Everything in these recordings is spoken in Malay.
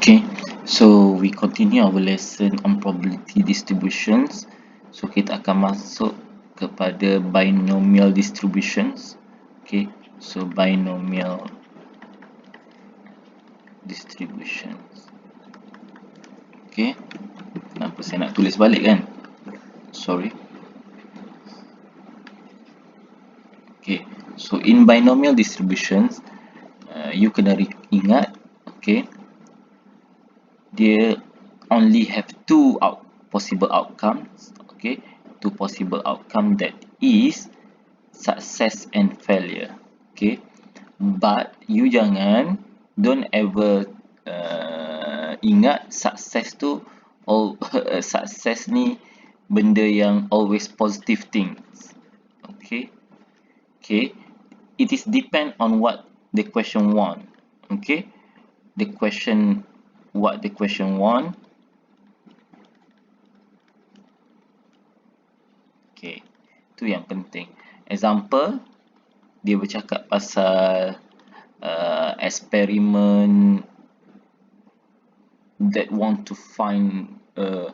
Okay, so we continue our lesson on probability distributions. So kita akan masuk kepada binomial distributions. Okay, so binomial distributions. Okay, kenapa saya nak tulis balik kan? Sorry. Okay, so in binomial distributions, you kena ingat, okay, dia only have two possible outcomes. Okay, two possible outcome, that is success and failure. Okay, but you don't ever ingat success tu success ni benda yang always positive things. Okay, it is depend on what the question want. Okay, what the question want. Okay, tu yang penting. Example, dia bercakap pasal eksperimen that want to find a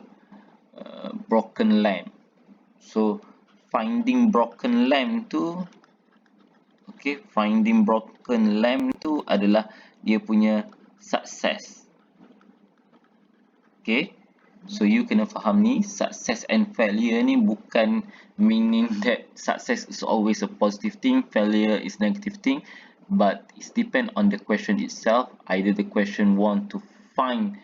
broken lamp. So finding broken lamp tu, okay, finding broken lamp tu adalah dia punya success. Okay, so you kena faham ni, success and failure ni bukan meaning that success is always a positive thing, failure is negative thing, but it depend on the question itself. Either the question want to find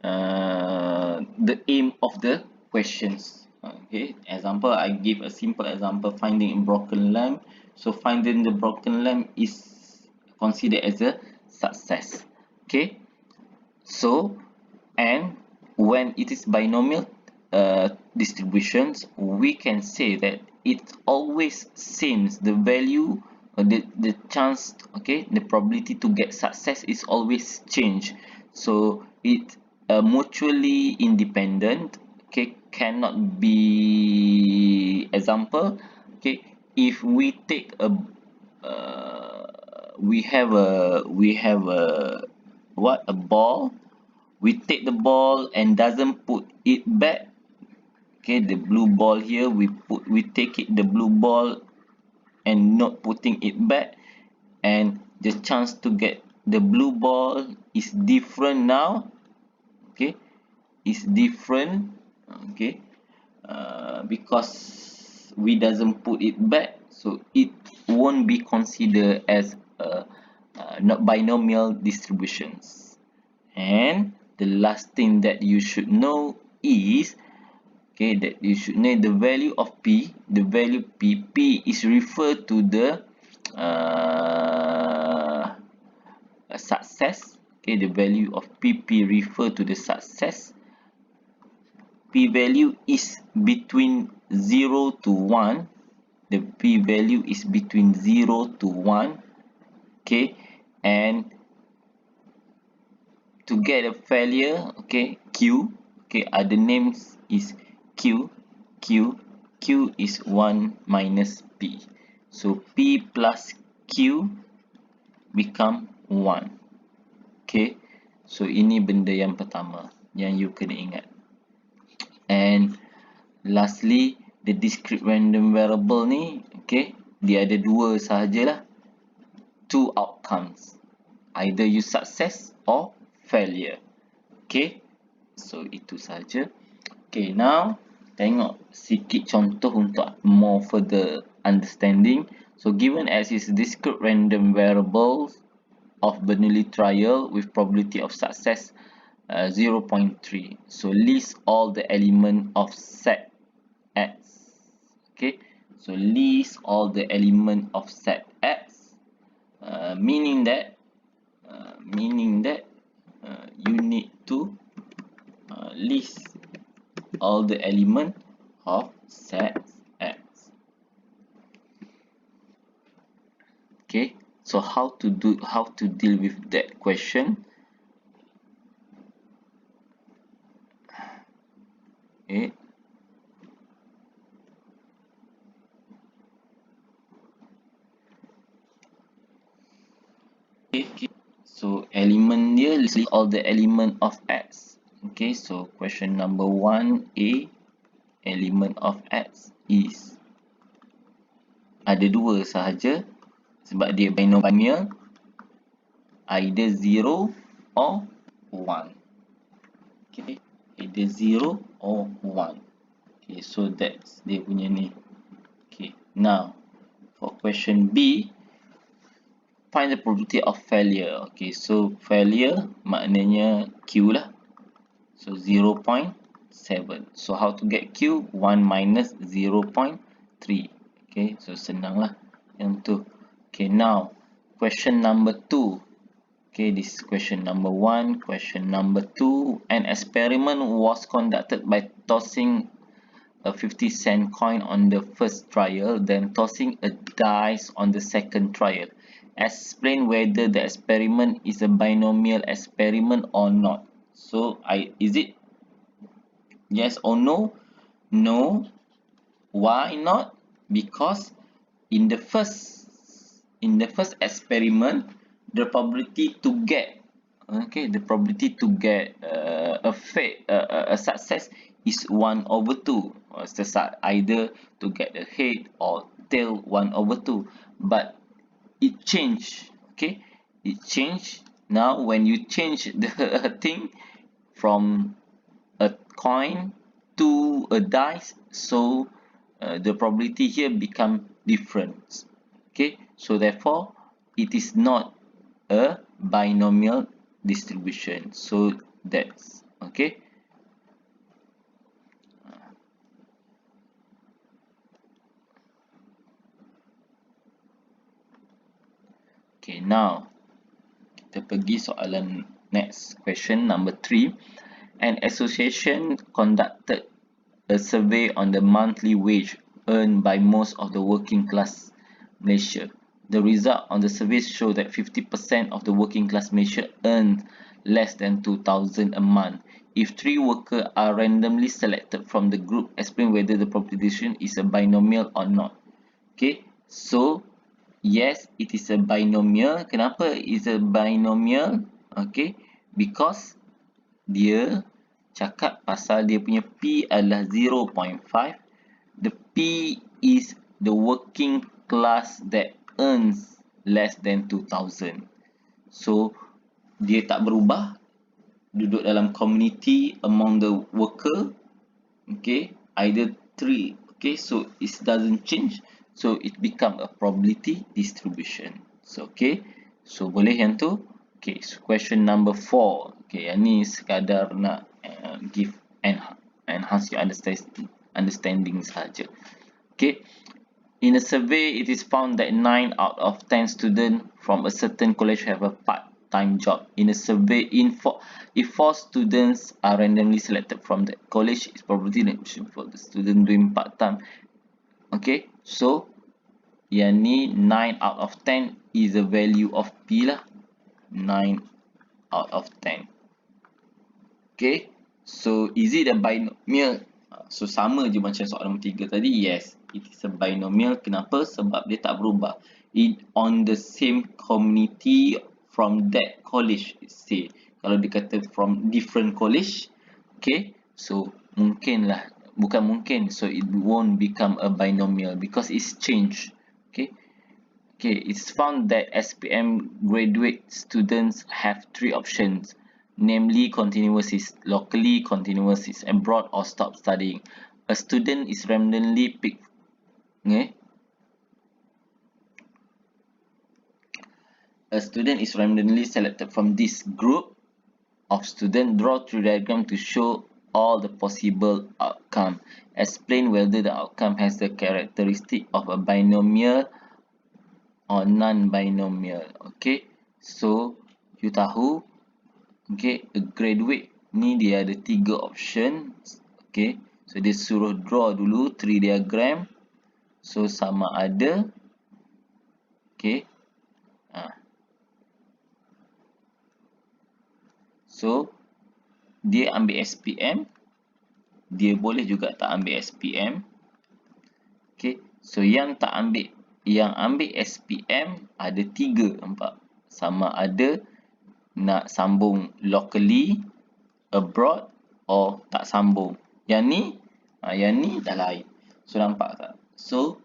the aim of the questions. Okay, example, I give a simple example, finding a broken lamp. So finding the broken lamp is considered as a success. Okay, so and when it is binomial distributions, we can say that it always seems the value, the chance, okay, the probability to get success is always change. So it mutually independent. Okay, cannot be. Example, okay, if we take a we have a what, a ball. We take the ball and doesn't put it back. Okay, the blue ball here, we take it, the blue ball, and not putting it back, and the chance to get the blue ball is different now. Okay, is different. Okay, because we doesn't put it back, so it won't be considered as not binomial distributions. And the last thing that you should know is, okay, that you should know the value of P. The value P is referred to the success. Okay, the value of PP refer to the success. P value is between 0 to 1. The P value is between 0 to 1. Okay, and to get a failure, okay, Q, okay, other names is Q is 1 minus P. So P plus Q become 1. Okay, so ini benda yang pertama yang you kena ingat. And lastly, the discrete random variable ni, okay, dia ada dua sahajalah, two outcomes, either you success or failure. Okay, so itu sahaja. Okay, now tengok sikit contoh untuk more further understanding. So given as is discrete random variables of Bernoulli trial with probability of success 0.3. So list all the element of set X. Okay, so list all the element of set X, meaning that you need to list all the element of set X. Okay, so how to deal with that question? Okay, So element dia, list all the element of X. Okay, so question number 1A, element of X is, ada dua sahaja sebab dia binomial, either 0 or 1. Okay, either 0 or 1. Okay, so that's dia punya ni. Okay, now for question B, find the probability of failure. Okay, so failure maknanya Q lah. So 0.7. So how to get Q? 1 minus 0.3. Okay, so senang lah yang tu. Okay, now question number 2. Okay, this is question number 1. Question number 2. An experiment was conducted by tossing a 50-cent coin on the first trial, then tossing a dice on the second trial. Explain whether the experiment is a binomial experiment or not. So, is it yes or no? No. Why not? Because in the first experiment, the probability to get a success is 1/2. Either to get a head or tail 1/2. But it changed. Okay, it changed. Now when you change the thing from a coin to a dice, so the probability here become different. Okay, so therefore it is not a binomial distribution. So that's okay. Okay, now kita pergi soalan next question number 3. An association conducted a survey on the monthly wage earned by most of the working class Malaysia. The result on the survey show that 50% of the working class Malaysia earn less than 2,000 a month. If 3 workers are randomly selected from the group, explain whether the proposition is a binomial or not. Okay, so yes, it is a binomial. Kenapa is a binomial? Okay, because dia cakap pasal dia punya P adalah 0.5. The P is the working class that earns less than 2,000. So, dia tak berubah. Duduk dalam community among the worker. Okay, either 3. Okay, so it doesn't change. So, it become a probability distribution. So, okay. So, boleh yang tu. Okay, so question number 4. Okay, yang ni sekadar nak give enhance your understanding saja. Okay, in a survey, it is found that 9 out of 10 students from a certain college have a part-time job. In a survey, if 4 students are randomly selected from the college, it's probability for the student doing part-time. Okay, so yang ni 9 out of 10 is the value of P lah. 9 out of 10. Okay, so is it a binomial? So sama je macam soalan nombor 3 tadi. Yes, it is a binomial. Kenapa? Sebab dia tak berubah. It on the same community from that college. Say, kalau dia kata from different college, okay, so mungkin lah, bukan mungkin, so it won't become a binomial because it's changed. Okay, okay, it's found that SPM graduate students have 3 options. Namely, continuous is locally, continuous is abroad, or stop studying. A student is randomly picked. Okay? A student is randomly selected from this group of students. Draw 3 diagrams to show all the possible outcome. Explain whether the outcome has the characteristic of a binomial or non-binomial. Okay? So, you tahu. Okay, a graduate ni dia ada 3 option. Okay, so dia suruh draw dulu 3 diagram. So sama ada, okay, so dia ambil SPM, dia boleh juga tak ambil SPM. Okay, so yang ambil SPM ada 3, nampak? Sama ada nak sambung locally, abroad, or tak sambung. Yang ni dah lain. So nampak tak? So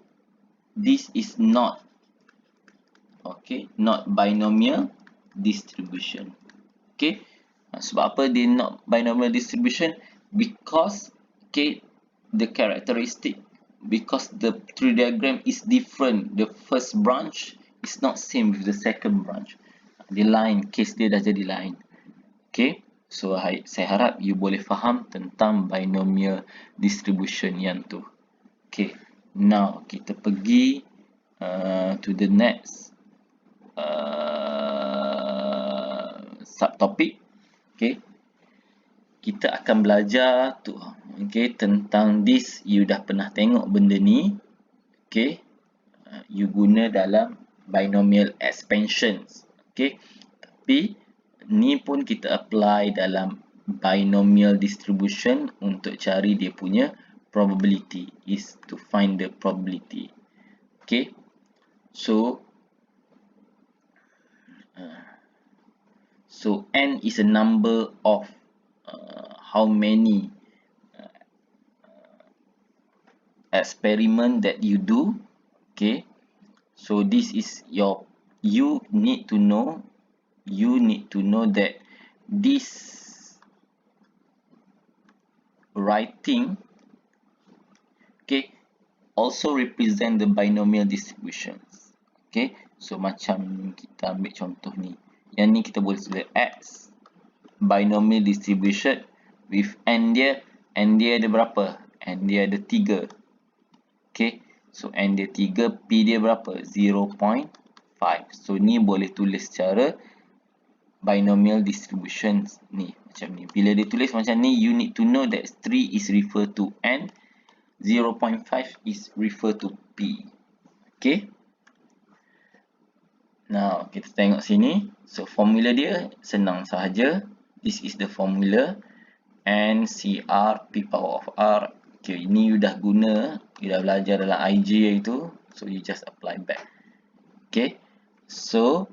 this is not, okay, not binomial distribution. Okay, sebab apa dia not binomial distribution? Because, okay, the characteristic, because the tree diagram is different. The first branch is not same with the second branch. Dia lain, case dia dah jadi lain. Okay, so saya harap you boleh faham tentang binomial distribution yang tu. Okay, now kita pergi to the next subtopic. Okay, kita akan belajar tu, okay, tentang this. You dah pernah tengok benda ni, okay, you guna dalam binomial expansions, okay, tapi ni pun kita apply dalam binomial distribution untuk cari dia punya probability, is to find the probability. Okay, so n is a number of how many experiment that you do. Okay, so this is your, you need to know that this writing, okay, also represent the binomial distributions. Okay, so macam kita ambil contoh ni, yang ni kita boleh tulis X binomial distribution with n dia ada berapa? N dia ada 3. Okay, so n dia 3, P dia berapa? 0.5. So ni boleh tulis secara binomial distributions ni, macam ni. Bila dia tulis macam ni, you need to know that 3 is refer to n, 0.5 is refer to P. Okay, now kita tengok sini. So formula dia senang sahaja. This is the formula, n CR P power of R. Okay, ini you dah guna, you dah belajar dalam IJ itu, so you just apply back. Okay, so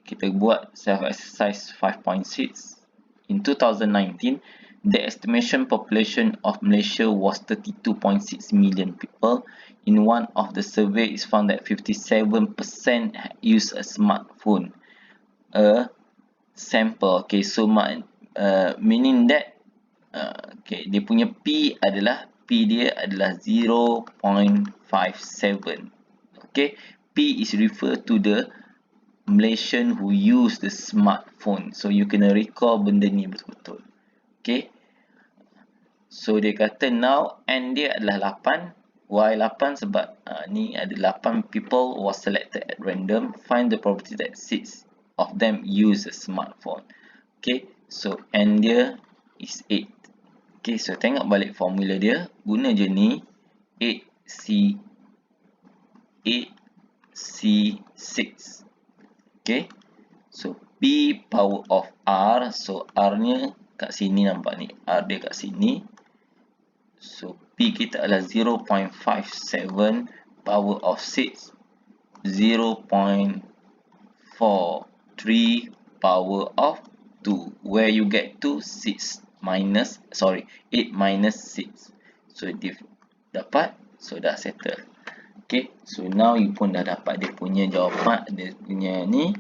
kita buat self exercise 5.6. In 2019, the estimation population of Malaysia was 32.6 million people. In one of the survey, it's found that 57% use a smartphone. A sample. Okay, so meaning that okay, dia punya P dia adalah 0.57. Okay, P is refer to the Malaysian who use the smartphone. So you kena recall benda ni betul-betul. Okay, so dia kata now n dia adalah 8. Why 8? Sebab ni ada 8 people was selected at random. Find the probability that 6 of them use a smartphone. Okay, so n dia is 8. Okay, so tengok balik formula dia. Guna je ni 8C6. Okay, so P power of R. So R nya kat sini, nampak ni, R dia kat sini. So P kita adalah 0.57 power of 6, 0.43 power of 2. Where you get to 8 minus 6. So dia dapat, so dah settle. Okay, so now you pun dah dapat dia punya jawapan, dia punya ni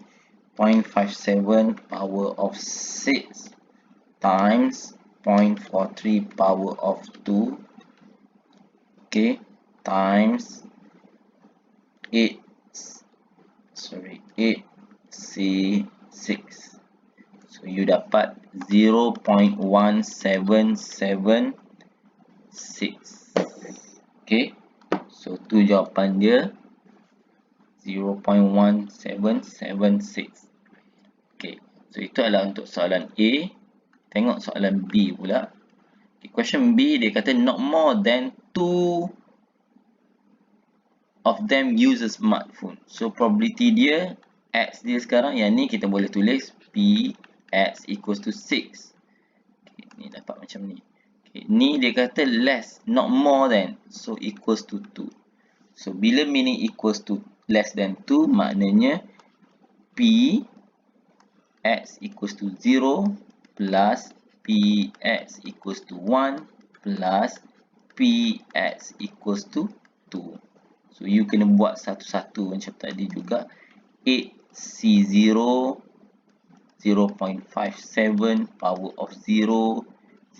0.57 power of 6 times 0.43 power of 2, okay, times 8C6. So you dapat 0.1776. Okay, so tu jawapan dia, 0.1776. Okay, so itu adalah untuk soalan A. Tengok soalan B pula. Okay, question B dia kata not more than 2 of them use a smartphone. So probability dia, X dia sekarang, yang ni kita boleh tulis P X equals to 6. Okay, ni dapat macam ni. Okay, ni dia kata less, not more than, so equals to 2. So bila meaning equals to less than 2, maknanya P x equals to 0 plus px equals to 1 plus px equals to 2. So you kena buat satu-satu macam tadi juga. 8C0 0.57 power of 0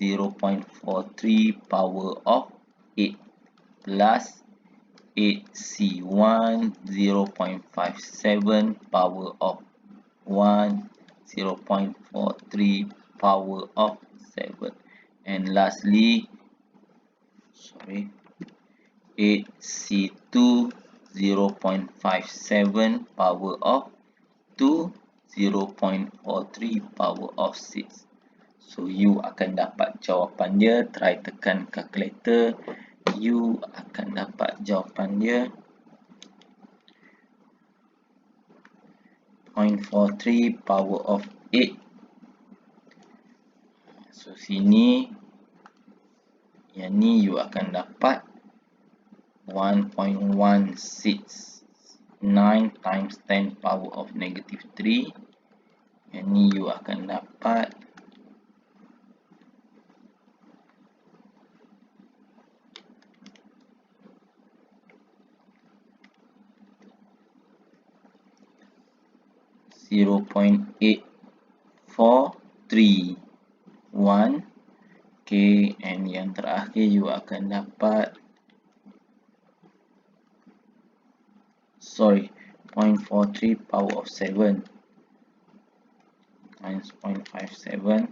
0.43 power of 8 plus 8C1 0.57 power of 1 0.43 power of 7, and lastly 8C2 0.57 power of 2 0.43 power of 6. So you akan dapat jawapan dia. Try tekan calculator, you akan dapat jawapan dia 0.43 power of 8. So sini yang ni you akan dapat 1.169 times 10 power of negative 3. Yang ni you akan dapat 0.8431. Okay, and yang terakhir you akan dapat 0.43 power of 7 times 0.57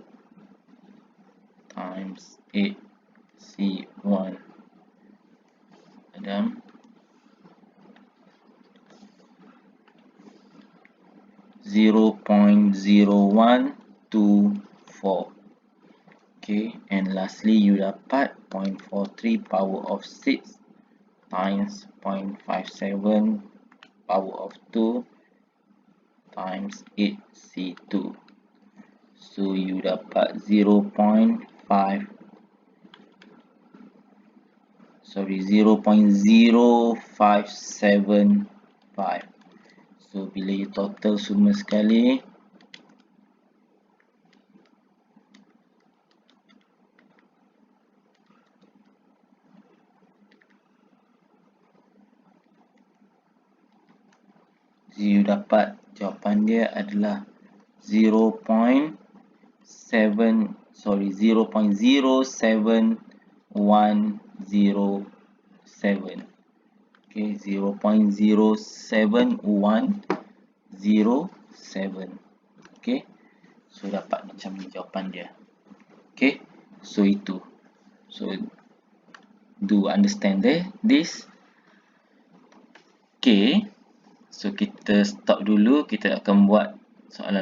times 8C1 dan 0.0124. Okay, and lastly you dapat 0.43 power of 6 times 0.57 power of 2 times 8C2. So you dapat 0.0575. So bila you total semua sekali, you dapat jawapan dia adalah 0.07107. Okay, 0.07107. Okay, so dapat macam ni jawapan dia. Okay, so itu. So do understand this. Okay, so kita stop dulu. Kita akan buat soalan